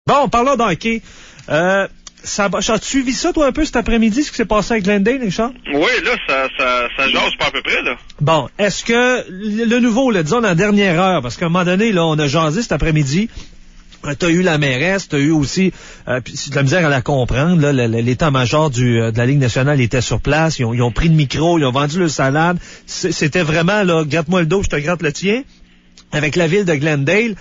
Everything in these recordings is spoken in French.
Bon, parlons d'hockey. As-tu suivi ça, toi, un peu cet après-midi, ce qui s'est passé avec Glendale, Richard? Oui, là, ça jase pas à peu près, là. Bon, est-ce que le nouveau, là, disons, dans la dernière heure, parce qu'à un moment donné, là, on a jasé cet après-midi, t'as eu la mairesse, t'as eu aussi de la misère à la comprendre, là, l'état-major de la Ligue nationale était sur place, ils ont pris le micro, ils ont vendu le salade, c'était vraiment, là, gratte-moi le dos, je te gratte le tien. Avec la ville de Glendale,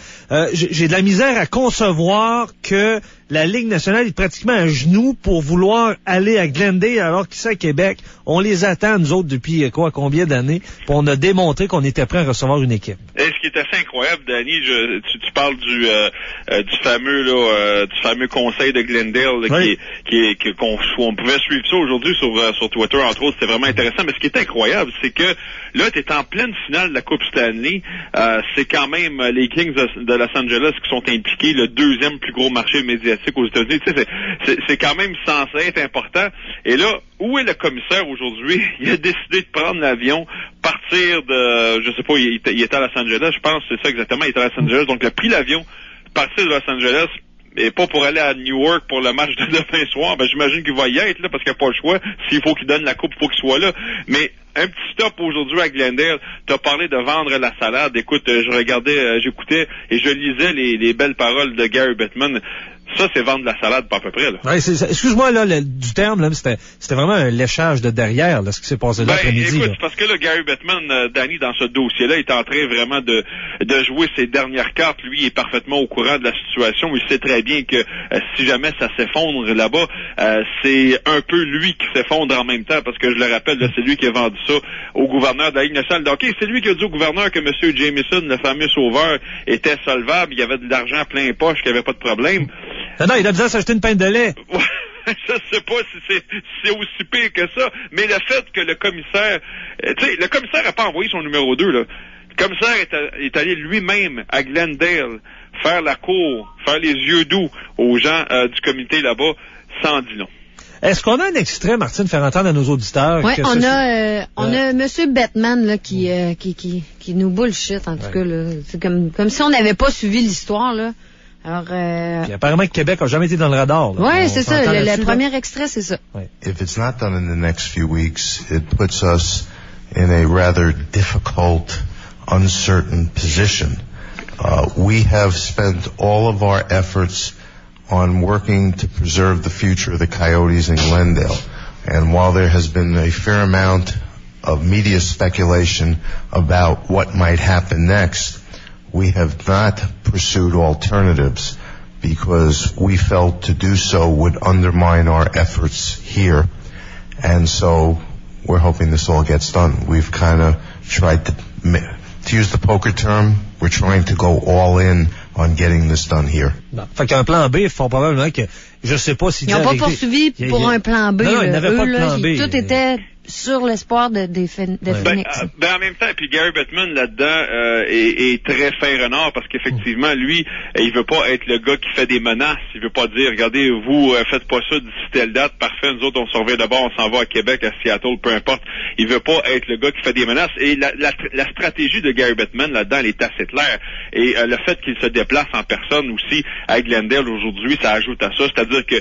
j'ai de la misère à concevoir que la Ligue nationale est pratiquement à genoux pour vouloir aller à Glendale alors qu'ici à Québec, on les attend, nous autres, depuis combien d'années, puis on a démontré qu'on était prêt à recevoir une équipe. Et ce qui est assez incroyable, Danny, tu parles du fameux conseil de Glendale là, oui. qu'on pouvait suivre ça aujourd'hui sur Twitter, entre autres, c'était vraiment intéressant. Mais ce qui est incroyable, c'est que là, tu es en pleine finale de la Coupe Stanley. C'est quand même les Kings de Los Angeles qui sont impliqués, le deuxième plus gros marché médiatique aux États-Unis. Tu sais, c'est quand même censé être important. Et là, où est le commissaire aujourd'hui? Il a décidé de prendre l'avion, partir de, je sais pas, il était à Los Angeles, je pense, c'est ça exactement, il était à Los Angeles, donc il a pris l'avion, partir de Los Angeles, et pas pour aller à Newark pour le match de demain soir. Ben, j'imagine qu'il va y être, là, parce qu'il n'y a pas le choix. S'il faut qu'il donne la coupe, il faut qu'il soit là. Mais un petit stop aujourd'hui à Glendale. T'as parlé de vendre la salade. Écoute, je regardais, j'écoutais et je lisais les belles paroles de Gary Bettman. Ça, c'est vendre la salade, pas à peu près, là. Ouais, excuse-moi, là, du terme, là, c'était vraiment un léchage de derrière, là, ce qui s'est passé là après-midi. Écoute, parce que là, Gary Bettman, Danny, dans ce dossier-là, est en train vraiment de jouer ses dernières cartes. Lui, il est parfaitement au courant de la situation. Il sait très bien que si jamais ça s'effondre là-bas, c'est un peu lui qui s'effondre en même temps, parce que je le rappelle, là, c'est lui qui a vendu ça au gouverneur de la Ligue nationale de hockey. C'est lui qui a dit au gouverneur que M. Jamieson, le fameux sauveur, était solvable, il y avait de l'argent plein poche, qu'il n'y avait pas de problème. Non, il a besoin de s'acheter une pinte de lait. Je sais pas si c'est aussi pire que ça, mais le fait que le commissaire, tu sais, le commissaire n'a pas envoyé son numéro 2, là. Le commissaire est allé lui-même à Glendale faire la cour, faire les yeux doux aux gens du comité là-bas, sans dire non. Est-ce qu'on a un extrait, Martine, faire entendre à nos auditeurs? Oui, on a M. Bettman là, qui nous bullshit, en tout cas. Là. C'est comme si on n'avait pas suivi l'histoire, là. Alors, puis apparemment que Québec n'a jamais été dans le radar. Oui, c'est ça. Le premier extrait, c'est ça. Ouais. If it's not done in the next few weeks, it puts us in a rather difficult, uncertain position. We have spent all of our efforts on working to preserve the future of the Coyotes in Glendale. And while there has been a fair amount of media speculation about what might happen next, we have not pursued alternatives because we felt to do so would undermine our efforts here. And so we're hoping this all gets done. We've kind of tried to use the poker term, we're trying to go all in on getting this done here. Non. Fait qu'un plan B, il faut probablement que, je sais pas si... Ils n'ont pas poursuivi pour un plan B. Non, ils n'avaient pas de plan B. Tout était sur l'espoir de Phoenix. En même temps, puis Gary Bettman là-dedans est très fin renard parce qu'effectivement, lui, il veut pas être le gars qui fait des menaces. Il veut pas dire, regardez, vous faites pas ça d'ici telle date, parfait, nous autres on surveille d'abord, on s'en va à Québec, à Seattle, peu importe. Il veut pas être le gars qui fait des menaces. Et la stratégie de Gary Bettman là-dedans, elle est assez claire. Et le fait qu'il se déplace en personne aussi à Glendale aujourd'hui, ça ajoute à ça. C'est-à-dire que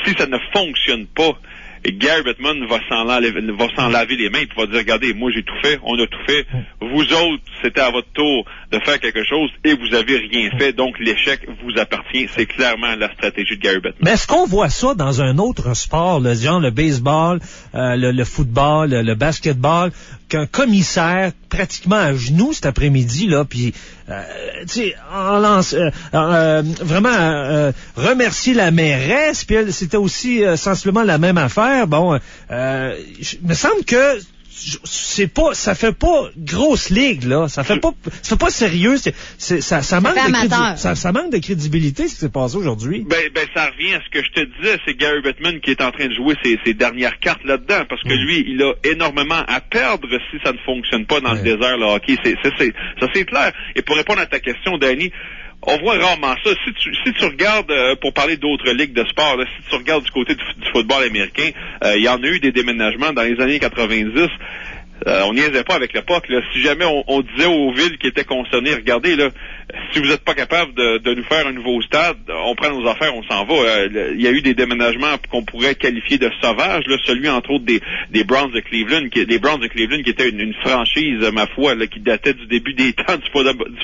si ça ne fonctionne pas, et Gary Bettman va s'en laver les mains et va dire, regardez, moi j'ai tout fait, on a tout fait. Vous autres, c'était à votre tour de faire quelque chose et vous avez rien fait. Donc l'échec vous appartient. C'est clairement la stratégie de Gary Bettman. Mais est-ce qu'on voit ça dans un autre sport, genre le baseball, le football, le basketball, qu'un commissaire pratiquement à genoux cet après-midi là, puis tu sais, vraiment remercier la mairesse, puis c'était aussi sensiblement la même affaire. Bon, me semble que ça fait pas grosse ligue là, ça fait pas sérieux, ça manque de crédibilité ce qui s'est passé aujourd'hui. Ben ça revient à ce que je te disais, c'est Gary Bettman qui est en train de jouer ses dernières cartes là-dedans parce que lui, il a énormément à perdre si ça ne fonctionne pas dans le désert le hockey, ça c'est clair. Et pour répondre à ta question, Danny, on voit rarement ça. Si tu regardes, pour parler d'autres ligues de sport, là, si tu regardes du côté du football américain, il y en a eu des déménagements dans les années 90. On niaisait pas avec l'époque. Là. Si jamais on disait aux villes qui étaient concernées, regardez, là, si vous n'êtes pas capable de nous faire un nouveau stade, on prend nos affaires, on s'en va. Il y a eu des déménagements qu'on pourrait qualifier de sauvages, là, celui entre autres des Browns de Cleveland, qui était une franchise, ma foi, là, qui datait du début des temps du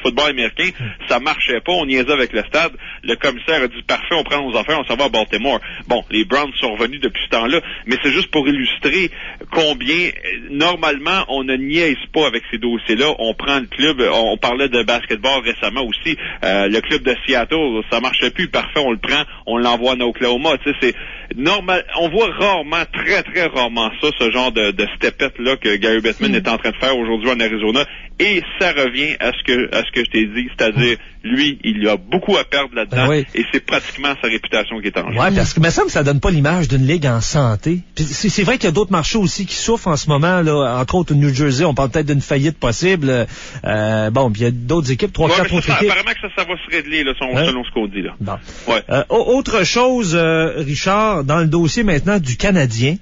football américain. Ça marchait pas, on niaisait avec le stade. Le commissaire a dit parfait, on prend nos affaires, on s'en va à Baltimore. Bon, les Browns sont revenus depuis ce temps-là, mais c'est juste pour illustrer combien normalement on ne niaise pas avec ces dossiers-là. On prend le club, on parlait de basketball récemment aussi, le club de Seattle, ça marchait plus, parfait, on le prend, on l'envoie en Oklahoma. Tu sais, c'est normal. On voit rarement, très très rarement ça, ce genre de stepette là que Gary Bettman est en train de faire aujourd'hui en Arizona. Et ça revient à ce que je t'ai dit, c'est-à-dire lui, il a beaucoup à perdre là-dedans, et c'est pratiquement sa réputation qui est en jeu. Ouais, parce que me semble que ça donne pas l'image d'une ligue en santé. Puis c'est vrai qu'il y a d'autres marchés aussi qui souffrent en ce moment là, entre autres au New Jersey, on parle peut-être d'une faillite possible. Bon, puis il y a d'autres équipes, 3-4 autres équipes. Apparemment que ça va se régler là, selon ce qu'on dit là. Bon. Ouais. Autre chose, Richard, dans le dossier maintenant du Canadien.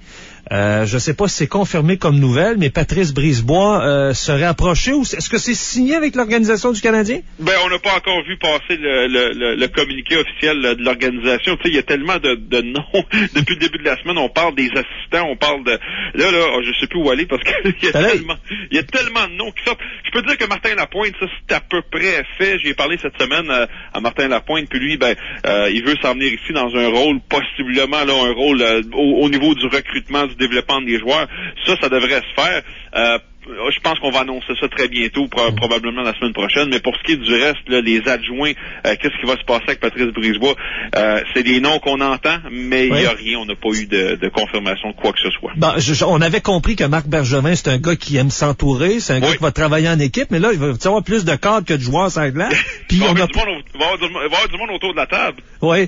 Je sais pas si c'est confirmé comme nouvelle, mais Patrice Brisebois serait approché, ou est-ce que c'est signé avec l'organisation du Canadien? Ben, on n'a pas encore vu passer le communiqué officiel de l'organisation. Tu sais, il y a tellement de noms depuis le début de la semaine. On parle des assistants, on parle de là, je sais plus où aller parce qu'il y a tellement de noms qui sortent. Je peux dire que Martin Lapointe, ça c'est à peu près fait. J'ai parlé cette semaine à Martin Lapointe, puis lui, il veut s'en venir ici dans un rôle possiblement là, un rôle au niveau du recrutement, du développement des joueurs. Ça devrait se faire. Je pense qu'on va annoncer ça très bientôt, probablement la semaine prochaine, mais pour ce qui est du reste, là, les adjoints, qu'est-ce qui va se passer avec Patrice Brisebois? C'est des noms qu'on entend, mais il n'y a rien, on n'a pas eu de confirmation de quoi que ce soit. Bon, on avait compris que Marc Bergevin, c'est un gars qui aime s'entourer, c'est un gars qui va travailler en équipe, mais là, il va y avoir plus de cadres que de joueurs sur la glace. Puis il va y avoir du monde autour de la table. Oui.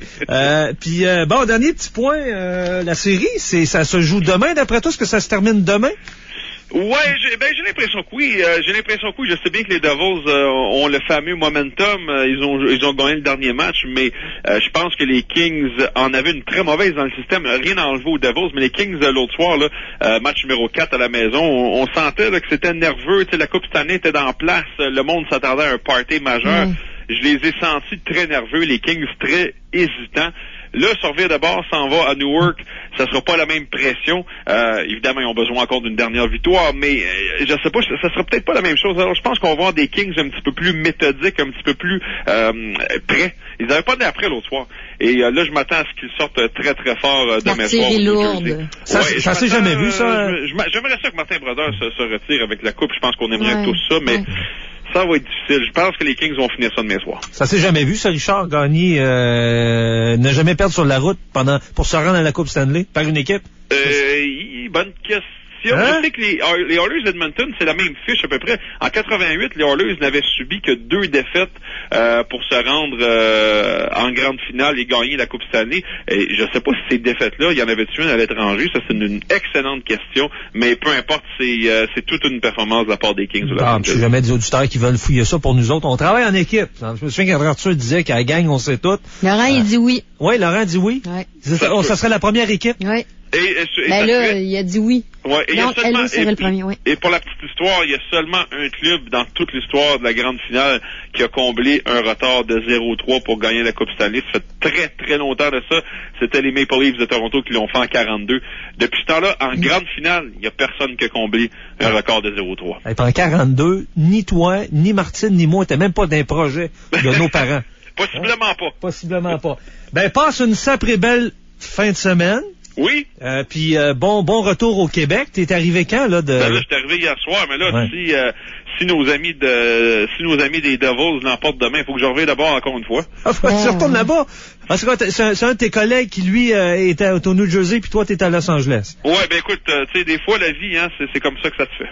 Puis dernier petit point, la série, ça se joue demain, d'après toi, est-ce que ça se termine demain? Ouais, j'ai l'impression que oui. Je sais bien que les Devils ont le fameux momentum. Ils ont gagné le dernier match, mais je pense que les Kings en avaient une très mauvaise dans le système. Rien à enlever aux Devils, mais les Kings l'autre soir, là, match numéro 4 à la maison, on sentait là, que c'était nerveux. Tu sais, la Coupe cette année était en place. Le monde s'attendait à un party majeur. Je les ai sentis très nerveux. Les Kings très hésitants. Là, Surveyor de bord s'en va à Newark, ça sera pas la même pression. Évidemment, ils ont besoin encore d'une dernière victoire, mais je sais pas, ça sera peut-être pas la même chose. Alors, je pense qu'on va voir des Kings un petit peu plus méthodiques, un petit peu plus prêts. Ils n'avaient pas d'après l'autre soir. Et là, je m'attends à ce qu'ils sortent très, très fort demain soir. Lourde. Ça s'est jamais vu, ça? J'aimerais ça que Martin Brodeur se retire avec la Coupe. Je pense qu'on aimerait tous ça, mais... Ça va être difficile. Je pense que les Kings vont finir ça demain soir. Ça s'est jamais vu, ça, Richard, gagner, ne jamais perdre sur la route pour se rendre à la Coupe Stanley par une équipe? Bonne question. Je sais que les Oilers d'Edmonton, c'est la même fiche à peu près. En 88, les Oilers n'avaient subi que 2 défaites pour se rendre en grande finale et gagner la Coupe Stanley. Et je sais pas si ces défaites-là, il y en avait-tu une à l'étranger. Ça, c'est une excellente question. Mais peu importe, c'est toute une performance de la part des Kings. Je suis jamais des auditeurs qui veulent fouiller ça pour nous autres. On travaille en équipe. Je me souviens qu'Arthur disait qu'à la gang, on sait tout. Laurent, il dit oui. Oui, Laurent dit oui. Ouais. Ça serait la première équipe. Oui. Il a dit oui. Ouais, et donc, elle serait le premier, oui. Et pour la petite histoire, il y a seulement un club dans toute l'histoire de la grande finale qui a comblé un retard de 0-3 pour gagner la Coupe Stanley. Ça fait très, très longtemps de ça. C'était les Maple Leafs de Toronto qui l'ont fait en 42. Depuis ce temps-là, en grande finale, il n'y a personne qui a comblé un record de 0-3. Et en 42, ni toi, ni Martine, ni moi, n'étaient même pas d'un projet de nos parents. Possiblement pas. Possiblement pas. Passe une sacrée belle fin de semaine. Oui. Puis bon retour au Québec. T'es arrivé quand là là, je suis arrivé hier soir, mais là si nos amis des Devils l'emportent demain, il faut que je revienne d'abord encore une fois. Tu retournes là-bas. C'est un de tes collègues qui lui était au New Jersey, puis toi t'es à Los Angeles. Ouais, écoute, tu sais, des fois la vie, hein, c'est comme ça que ça se fait.